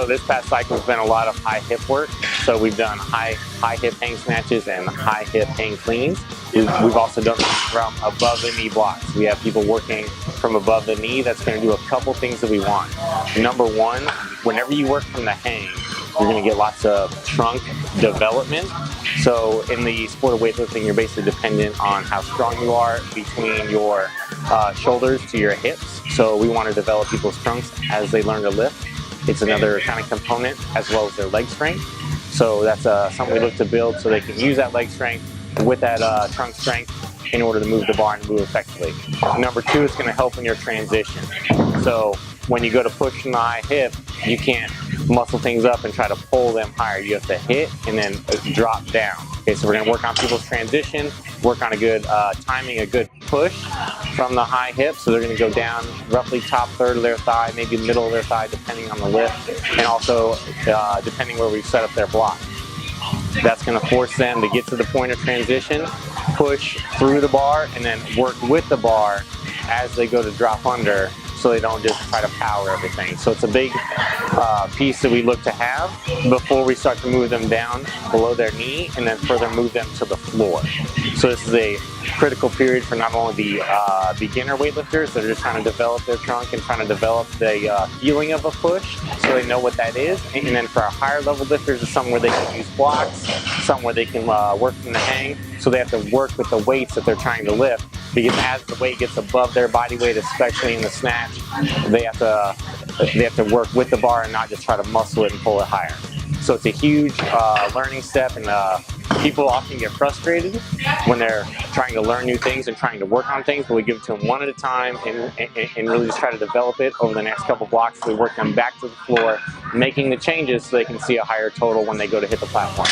So this past cycle has been a lot of high hip work. So we've done high hip hang snatches and high hip hang cleans. We've also done from above the knee blocks. We have people working from above the knee. That's going to do a couple things that we want. Number one, whenever you work from the hang, you're going to get lots of trunk development. So in the sport of weightlifting, you're basically dependent on how strong you are between your shoulders to your hips. So we want to develop people's trunks as they learn to lift. It's another kind of component, as well as their leg strength. So that's something we look to build so they can use that leg strength with that trunk strength in order to move the bar and move effectively. Number two, it's going to help in your transition. So when you go to push from the high hip, you can't muscle things up and try to pull them higher. You have to hit and then drop down. Okay, so we're going to work on people's transition, work on a good timing, a good push from the high hip. So they're going to go down roughly top third of their thigh, maybe middle of their thigh, depending on the lift, and also depending where we set up their block. That's going to force them to get to the point of transition, push through the bar, and then work with the bar as they go to drop under, so they don't just try to power everything. So it's a big piece that we look to have before we start to move them down below their knee and then further move them to the floor. So this is a critical period for not only the beginner weightlifters that are just trying to develop their trunk and trying to develop the feeling of a push so they know what that is. And then for our higher level lifters, it's something where they can use blocks, something where they can work from the hang. So they have to work with the weights that they're trying to lift, because as the weight gets above their body weight, especially in the snatch, they have to work with the bar and not just try to muscle it and pull it higher. So it's a huge learning step, and people often get frustrated when they're trying to learn new things and trying to work on things, but we give it to them one at a time and really just try to develop it over the next couple blocks. We work them back to the floor, making the changes so they can see a higher total when they go to hit the platform.